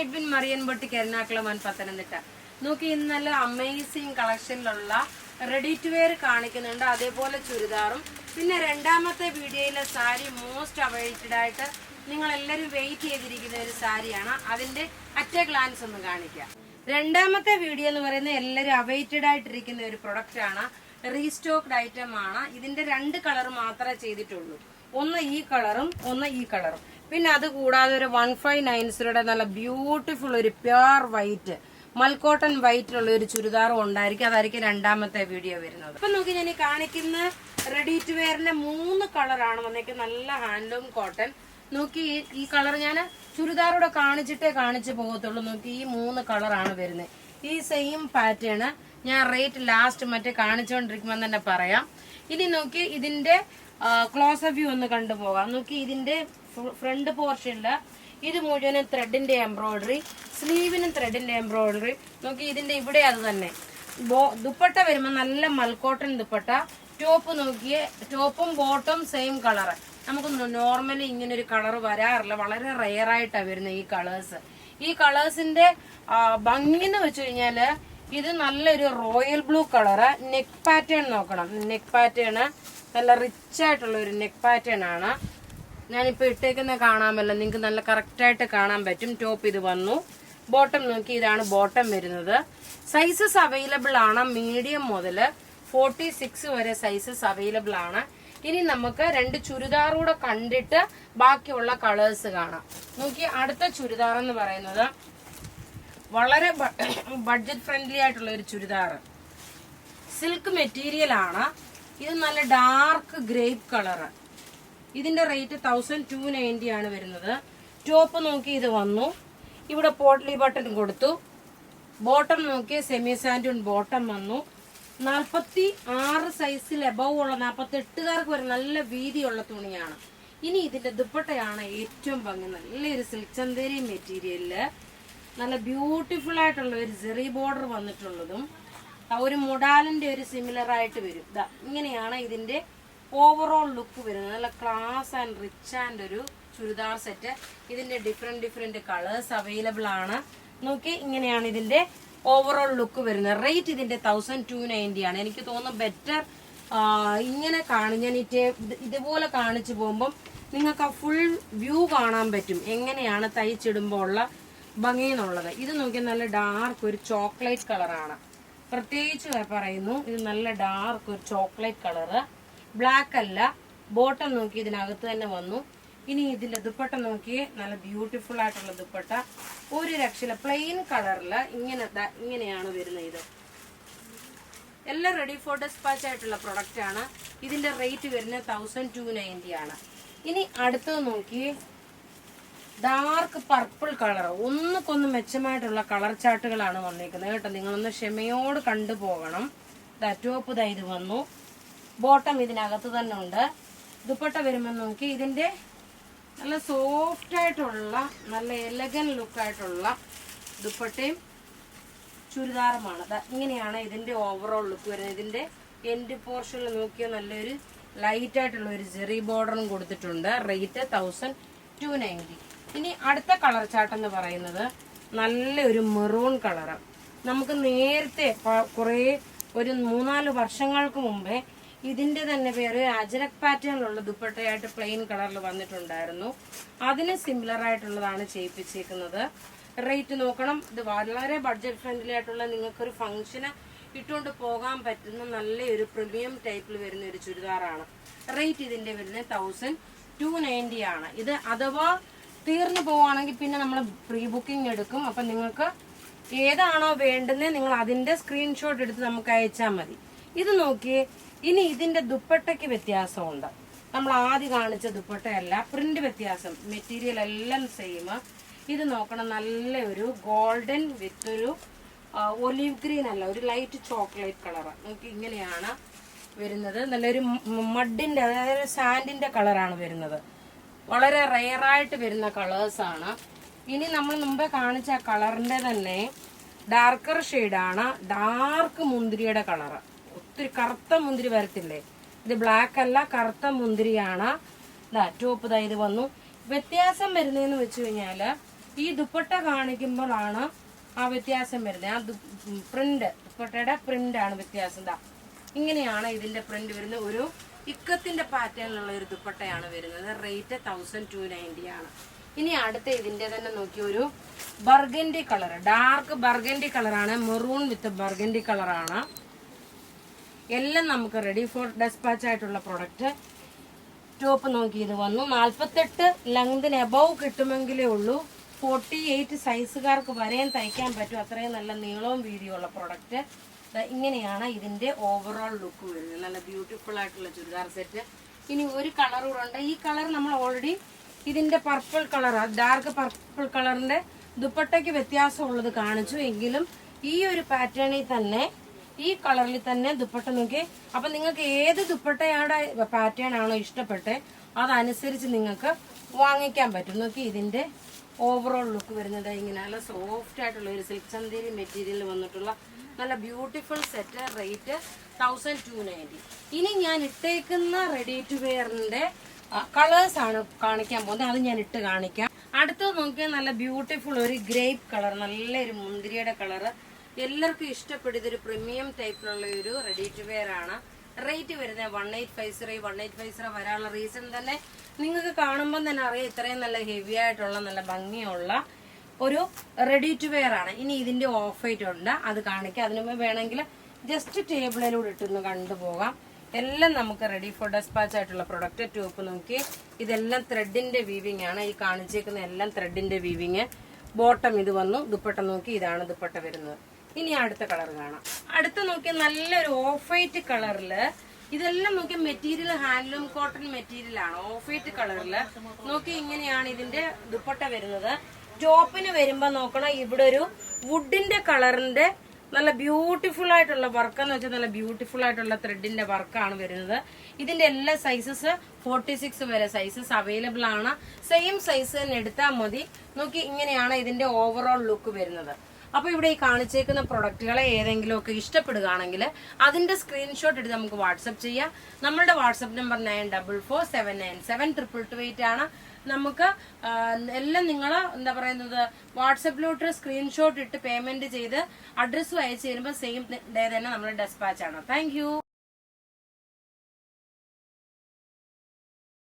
Edwin മറിയൻപൊട്ടി Ernakulam Pathanamthitta. നോക്കി ഇന്ന് നല്ല അമേസിങ് കളക്ഷനിലുള്ള റെഡി ടു വെയർ കാണിക്കുന്നുണ്ട്. അതേപോലെ ചുരിദാറും. പിന്നെ രണ്ടാമത്തെ വീഡിയോയിലെ സാരി മോസ്റ്റ് അവൈറ്റഡ് ആയിട്ട് നിങ്ങൾ എല്ലാവരും വെയിറ്റ് ചെയ്തിരിക്കുന്ന ഒരു സാരിയാണ്. അതിന്റെ അറ്റ ഗ്ലാൻസ് ഒന്ന് കാണിക്കാം. രണ്ടാമത്തെ വീഡിയോ എന്ന് പറയുന്നത് എല്ലാവരും അവൈറ്റഡ് ആയിട്ടിരിക്കുന്ന ഒരു പ്രൊഡക്റ്റ് ആണ്. റീസ്റ്റോക്ഡ് ഐറ്റം ആണ്. ഇതിന്റെ രണ്ട് കളർ മാത്രമേ ചെയ്തിട്ടുള്ളൂ. ഒന്ന് ഈ കളറും ഒന്ന് ഈ കളറും. പിന്നെ അത് കൂടാതെ ഒരു 1590 നല്ല ബ്യൂട്ടിഫുൾ ഒരു പ്യുർ വൈറ്റ് മൽക്കോട്ടൺ വൈറ്റിലുള്ള ഒരു ചുരിദാറും ഉണ്ടായിരിക്കും. അതായിരിക്കും രണ്ടാമത്തെ വീഡിയോ വരുന്നത്. ഇപ്പൊ നോക്കി ഞാൻ ഈ കാണിക്കുന്ന റെഡി ടു വെയറിന്റെ 3 കളറാണ് വന്നേക്കുന്നത്. നല്ല ഹാൻഡ്ലൂം കോട്ടൺ. നോക്കി ഈ കളർ ഞാൻ ചുരിദാറൂടെ കാണിച്ചു പോകത്തുള്ളൂ. നോക്കി ഈ 3 കളറാണ് വരുന്നത്. ഈ സെയിം പാറ്റേൺ ഞാൻ റേറ്റ് ലാസ്റ്റ് മറ്റേ കാണിച്ചുകൊണ്ടിരിക്കുമ്പോൾ തന്നെ പറയാം. ഇനി നോക്കി ഇതിന്റെ ക്ലോസ് വ്യൂ ഒന്ന് കണ്ടുപോകാം. നോക്കി ഇതിന്റെ ഫ്രണ്ട് പോർഷനില് ഇത് മുഴുവനും ത്രെഡിന്റെ എംബ്രോയിഡറി, സ്ലീവിനും ത്രെഡിന്റെ എംബ്രോയിഡറി. നോക്കി ഇതിന്റെ ഇവിടെ അത് തന്നെ. ദുപ്പട്ട വരുമ്പോൾ നല്ല മൽക്കോട്ടൺ ദുപ്പട്ട. ടോപ്പ് നോക്കിയേ, ടോപ്പും ബോട്ടും സെയിം കളറ്. നമുക്ക് നോർമലി ഇങ്ങനെ ഒരു കളർ വരാറില്ല. വളരെ റെയർ ആയിട്ടാണ് വരുന്നത് ഈ കളേഴ്സ്. ഈ കളേഴ്സിന്റെ ഭംഗി എന്ന് വെച്ച് കഴിഞ്ഞാല് ഇത് നല്ലൊരു royal blue colour. Neck pattern നോക്കണം. നെക്ക് പാറ്റേൺ നല്ല റിച്ച് ആയിട്ടുള്ള ഒരു നെക്ക് പാറ്റേൺ ആണ്. ഞാനിപ്പോ ഇട്ടേക്കുന്ന കാണാമല്ലോ, നിങ്ങൾക്ക് നല്ല കറക്റ്റ് ആയിട്ട് കാണാൻ പറ്റും. ടോപ്പ് ഇത് വന്നു. ബോട്ടം നോക്കി, ഇതാണ് ബോട്ടം വരുന്നത്. സൈസസ് അവൈലബിൾ ആണ്. മീഡിയം മുതൽ 46 വരെ സൈസസ് അവൈലബിൾ ആണ്. ഇനി നമുക്ക് 2 ചുരിദാറൂടെ കണ്ടിട്ട് ബാക്കിയുള്ള കളേഴ്സ് കാണാം. നോക്കി അടുത്ത ചുരിദാർ എന്ന് പറയുന്നത് വളരെ ബഡ്ജറ്റ് ഫ്രണ്ട്ലി ആയിട്ടുള്ള ഒരു ചുരിദാർ. സിൽക്ക് മെറ്റീരിയൽ ആണ്. ഇത് നല്ല ഡാർക്ക് ഗ്രേപ്പ് കളറ്. ഇതിന്റെ റേറ്റ് 1290 ആണ് വരുന്നത്. ടോപ്പ് നോക്കി ഇത് വന്നു. ഇവിടെ പോട്ട്ലി ബട്ടൺ കൊടുത്തു. ബോട്ടം നോക്കി സെമി സാൻഡൂൺ ബോട്ടം വന്നു. 46 സൈസിൽ എബവ് ഉള്ള 48കാർക്ക് വരെ നല്ല വീതിയുള്ള തുണിയാണ്. ഇനി ഇതിന്റെ ദുപ്പട്ടയാണ് ഏറ്റവും ഭംഗി. നല്ലൊരു സിൽക്ക് ചന്തേരി മെറ്റീരിയലില് നല്ല ബ്യൂട്ടിഫുൾ ആയിട്ടുള്ള ഒരു ജെറി ബോർഡർ വന്നിട്ടുള്ളതും ഒരു മുടാലിന്റെ ഒരു സിമിലർ ആയിട്ട് വരും. ഇങ്ങനെയാണ് ഇതിന്റെ ഓവറോൾ ലുക്ക് വരുന്നത്. നല്ല ക്ലാസ് ആൻഡ് റിച്ച് ആൻഡ് ഒരു ചുരിദാർ സെറ്റ്. ഇതിന്റെ ഡിഫറെന്റ് കളേഴ്സ് അവൈലബിൾ ആണ്. നോക്കി ഇങ്ങനെയാണ് ഇതിന്റെ ഓവറോൾ ലുക്ക് വരുന്നത്. റേറ്റ് ഇതിന്റെ 1290 ആണ്. എനിക്ക് തോന്നുന്നു ബെറ്റർ ഇങ്ങനെ ഞാൻ ഇതുപോലെ കാണിച്ചു പോകുമ്പോൾ നിങ്ങൾക്ക് ആ ഫുൾ വ്യൂ കാണാൻ പറ്റും, എങ്ങനെയാണ് തയ്ച്ചിടുമ്പോൾ ഉള്ള ഭംഗി എന്നുള്ളത്. ഇത് നോക്കി നല്ല ഡാർക്ക് ഒരു ചോക്ലേറ്റ് കളറാണ്. പ്രത്യേകിച്ച് പറയുന്നു, ഇത് നല്ല ഡാർക്ക് ഒരു ചോക്ലേറ്റ് കളറ്. ബ്ലാക്ക് അല്ല. ബോട്ടം നോക്കി ഇതിനകത്ത് തന്നെ വന്നു. ഇനി ഇതിന്റെ ദുപ്പട്ട നോക്കി, നല്ല ബ്യൂട്ടിഫുൾ ആയിട്ടുള്ള ദുപ്പട്ട. ഒരു രക്ഷയില്ല. പ്ലെയിൻ കളറില് ഇങ്ങനെയാണ് വരുന്നത്. ഇത് എല്ലാം റെഡി ഫോർ ഡെസ്പാച്ച് ആയിട്ടുള്ള പ്രൊഡക്റ്റ് ആണ്. ഇതിന്റെ റേറ്റ് വരുന്നത് 1290 ആണ്. ഇനി അടുത്തത് നോക്കി, ഡാർക്ക് പർപ്പിൾ കളർ. ഒന്നുകൊന്ന് മെച്ചമായിട്ടുള്ള കളർ ചാർട്ടുകളാണ് വന്നിരിക്കുന്നത് കേട്ടോ. നിങ്ങളൊന്ന് ക്ഷമയോട് കണ്ടുപോകണം. ടോപ്പ് ഇത് വന്നു. ബോട്ടം ഇതിനകത്ത് തന്നെ ഉണ്ട്. ദുപ്പട്ട വരുമ്പോൾ നോക്കി, ഇതിന്റെ നല്ല സോഫ്റ്റ് ആയിട്ടുള്ള നല്ല എലഗൻ ലുക്കായിട്ടുള്ള ദുപ്പട്ടയും ചുരിദാറുമാണ്. ഇങ്ങനെയാണ് ഇതിന്റെ ഓവറോൾ ലുക്ക് വരുന്നത്. ഇതിന്റെ എൻഡ് പോർഷനിൽ നോക്കിയാൽ നല്ലൊരു ലൈറ്റ് ആയിട്ടുള്ള ഒരു ജെറി ബോർഡറും കൊടുത്തിട്ടുണ്ട്. റേറ്റ് 1290. ഇനി അടുത്ത കളർ ചാർട്ട് എന്ന് പറയുന്നത് നല്ലൊരു മെറൂൺ കളറ്. നമുക്ക് നേരത്തെ കുറെ ഒരു 3-4 വർഷങ്ങൾക്ക് മുമ്പേ ഇതിന്റെ തന്നെ പേര് അജരക് പാറ്റേണിലുള്ള ദുപ്പട്ടയായിട്ട് പ്ലെയിൻ കളറിൽ വന്നിട്ടുണ്ടായിരുന്നു. അതിന് സിമിലർ ആയിട്ടുള്ളതാണ് ചെയ്യിപ്പിച്ചേക്കുന്നത്. റേറ്റ് നോക്കണം. ഇത് വളരെ ബഡ്ജറ്റ് ഫ്രണ്ട്ലി ആയിട്ടുള്ള നിങ്ങൾക്കൊരു ഫംഗ്ഷന് ഇട്ടുകൊണ്ട് പോകാൻ പറ്റുന്ന നല്ലൊരു പ്രീമിയം ടൈപ്പിൽ വരുന്ന ഒരു ചുരിദാറാണ്. റേറ്റ് ഇതിന്റെ വരുന്നത് 1290 ആണ്. ഇത് അഥവാ തീർന്നു പോവുകയാണെങ്കിൽ പിന്നെ നമ്മൾ പ്രീ ബുക്കിംഗ് എടുക്കും. അപ്പം നിങ്ങൾക്ക് ഏതാണോ വേണ്ടുന്നത് നിങ്ങൾ അതിന്റെ സ്ക്രീൻഷോട്ട് എടുത്ത് നമുക്ക് അയച്ചാൽ മതി. ഇത് നോക്കിയേ. ഇനി ഇതിന്റെ ദുപ്പട്ടയ്ക്ക് വ്യത്യാസമുണ്ട്. നമ്മൾ ആദ്യം കാണിച്ച ദുപ്പട്ടയല്ല, പ്രിന്റ് വ്യത്യാസം. മെറ്റീരിയൽ എല്ലാം സെയിം. ഇത് നോക്കണം, നല്ലൊരു ഗോൾഡൻ വിത്ത് ഒരു ഒലിവ് ഗ്രീൻ അല്ല, ഒരു ലൈറ്റ് ചോക്ലേറ്റ് കളർ. നോക്കി ഇങ്ങനെയാണ് വരുന്നത്. നല്ലൊരു മഡിന്റെ, അതായത് സാൻഡിന്റെ കളറാണ് വരുന്നത്. വളരെ റെയർ ആയിട്ട് വരുന്ന കളേഴ്സ് ആണ്. ഇനി നമ്മൾ മുമ്പേ കാണിച്ച കളറിന്റെ തന്നെ ഡാർക്കർ ഷെയ്ഡാണ്. ഡാർക്ക് മുന്തിരിയുടെ കളറ്. ഒത്തിരി കറുത്ത മുന്തിരി വരത്തില്ലേ, ഇത് ബ്ലാക്ക് അല്ല, കറുത്ത മുന്തിരിയാണ്. ടോപ്പ് ഇത് വന്നു. വ്യത്യാസം വരുന്നതെന്ന് വെച്ച് കഴിഞ്ഞാല് ഈ ദുപ്പട്ട കാണിക്കുമ്പോഴാണ് ആ വ്യത്യാസം വരുന്നത്. ആ പ്രിന്റ്, ദുപ്പട്ടയുടെ പ്രിന്റ് ആണ് വ്യത്യാസം. ഇങ്ങനെയാണ് ഇതിന്റെ പ്രിന്റ് വരുന്നത്. ഒരു ഇക്കത്തിന്റെ പാറ്റേണിലുള്ള ഒരു ദുപ്പട്ടയാണ് വരുന്നത്. റേറ്റ് 1290 ആണ്. ഇനി അടുത്ത ഇതിന്റെ തന്നെ നോക്കി ഒരു ബർഗൻഡി കളർ, ഡാർക്ക് ബർഗൻഡി കളറാണ്, മെറൂൺ വിത്ത് ബർഗൻഡി കളറാണ്. എല്ലാം നമുക്ക് റെഡി ഫോർ ഡെസ്പാച്ച് ആയിട്ടുള്ള പ്രൊഡക്റ്റ്. ടോപ്പ് നോക്കി ഇത് വന്നു 48 ലെങ്തിന് എബവ് കിട്ടുമെങ്കിലേ ഉള്ളൂ. 48 സൈസുകാർക്ക് വരെയും തയ്ക്കാൻ പറ്റും. അത്രയും നല്ല നീളവും വീതിയുള്ള പ്രൊഡക്റ്റ്. ഇങ്ങനെയാണ് ഇതിന്റെ ഓവറോൾ ലുക്ക് വരുന്നത്. നല്ല ബ്യൂട്ടിഫുൾ ആയിട്ടുള്ള ചുരിദാർ സെറ്റ്. ഇനി ഒരു കളർ കൂടെ ഉണ്ട്. ഈ കളർ നമ്മൾ ഓൾറെഡി ഇതിന്റെ പർപ്പിൾ കളർ, ഡാർക്ക് പർപ്പിൾ കളറിന്റെ ദുപ്പട്ടയ്ക്ക് വ്യത്യാസമുള്ളത് കാണിച്ചു. എങ്കിലും ഈ ഒരു പാറ്റേണിൽ തന്നെ, ഈ കളറിൽ തന്നെ ദുപ്പട്ട നോക്കി. അപ്പൊ നിങ്ങൾക്ക് ഏത് ദുപ്പട്ടയുടെ പാറ്റേൺ ആണോ ഇഷ്ടപ്പെട്ടെ അതനുസരിച്ച് നിങ്ങൾക്ക് വാങ്ങിക്കാൻ പറ്റും. നോക്കി ഇതിന്റെ ഓവറോൾ ലുക്ക് വരുന്നത് ഇങ്ങനെ നല്ല സോഫ്റ്റ് ആയിട്ടുള്ള ഒരു സിൽക്ക് ചന്തേരി മെറ്റീരിയൽ വന്നിട്ടുള്ള നല്ല ബ്യൂട്ടിഫുൾ സെറ്റ്. റേറ്റ് 1290. ഇനി ഞാൻ ഇട്ടേക്കുന്ന റെഡി ടു വെയറിന്റെ കളേഴ്സ് ആണ് കാണിക്കാൻ പോകുന്നത്. അത് ഞാൻ ഇട്ട് കാണിക്കാം. അടുത്തത് നോക്കിയാൽ നല്ല ബ്യൂട്ടിഫുൾ ഒരു ഗ്രേപ്പ് കളർ, നല്ലൊരു മുന്തിരിയുടെ കളറ്. എല്ലാവർക്കും ഇഷ്ടപ്പെടും. ഇതൊരു പ്രീമിയം ടൈപ്പിലുള്ള ഒരു റെഡി ടു വെയർ ആണ്. റേറ്റ് വരുന്നത് 1850. 1850 വരാനുള്ള റീസൺ തന്നെ നിങ്ങൾക്ക് കാണുമ്പോൾ തന്നെ അറിയാം. ഇത്രയും നല്ല ഹെവി ആയിട്ടുള്ള നല്ല ഭംഗിയുള്ള ഒരു റെഡി ടു വെയർ ആണ്. ഇനി ഇതിന്റെ ഓഫ് വൈറ്റ് ഉണ്ട്, അത് കാണിക്കാം. അതിനു മുമ്പ് വേണമെങ്കിൽ ജസ്റ്റ് ടേബിളിലൂടെ ഇട്ടൊന്ന് കണ്ടുപോകാം. എല്ലാം നമുക്ക് റെഡി ഫോർ ഡെസ്പാച്ച് ആയിട്ടുള്ള പ്രൊഡക്റ്റ്. ടോപ്പ് നോക്കി ഇതെല്ലാം ത്രെഡിന്റെ വീവിംഗ് ആണ്. ഈ കാണിച്ചേക്കുന്ന എല്ലാം ത്രെഡിന്റെ വീവിങ്. ബോട്ടം ഇത് വന്നു. ദുപ്പട്ട നോക്കി ഇതാണ് ദുപ്പട്ട വരുന്നത്. ഇനി അടുത്ത കളർ കാണാം. അടുത്ത നോക്കിയ നല്ലൊരു ഓഫ് വൈറ്റ് കളറില്, ഇതെല്ലാം നോക്കിയ മെറ്റീരിയൽ ഹാൻഡ്ലൂം കോട്ടൺ മെറ്റീരിയൽ ആണ്. ഓഫ് വൈറ്റ് കളറില് നോക്കി ഇങ്ങനെയാണ് ഇതിന്റെ ദുപ്പട്ട വരുന്നത്. ടോപ്പിന് വരുമ്പോ നോക്കണം, ഇവിടെ ഒരു വുഡിന്റെ കളറിന്റെ നല്ല ബ്യൂട്ടിഫുൾ ആയിട്ടുള്ള വർക്ക് എന്ന് വെച്ചാൽ നല്ല ബ്യൂട്ടിഫുൾ ആയിട്ടുള്ള ത്രെഡിന്റെ വർക്കാണ് വരുന്നത്. ഇതിന്റെ എല്ലാ സൈസസ് 46 വരെ സൈസസ് അവൈലബിൾ ആണ്. സെയിം സൈസ് തന്നെ എടുത്താൽ മതി. നോക്കി ഇങ്ങനെയാണ് ഇതിന്റെ ഓവറോൾ ലുക്ക് വരുന്നത്. അപ്പൊ ഇവിടെ ഈ കാണിച്ചേക്കുന്ന പ്രൊഡക്റ്റുകളെ ഏതെങ്കിലും ഒക്കെ ഇഷ്ടപ്പെടുകയാണെങ്കിൽ അതിന്റെ സ്ക്രീൻഷോട്ട് എടുത്ത് നമുക്ക് വാട്സപ്പ് ചെയ്യാം. നമ്മളുടെ വാട്സപ്പ് നമ്പർ 9447972228 ആണ്. നമുക്ക് എല്ലാം നിങ്ങൾ എന്താ പറയുന്നത് വാട്സപ്പിലോട്ട് സ്ക്രീൻഷോട്ട് ഇട്ട് പേയ്മെന്റ് ചെയ്ത് അഡ്രസ്സും അയച്ചു തരുമ്പോൾ സെയിം ഡേ തന്നെ നമ്മൾ ഡെസ്പാച്ച് ആണ്. താങ്ക്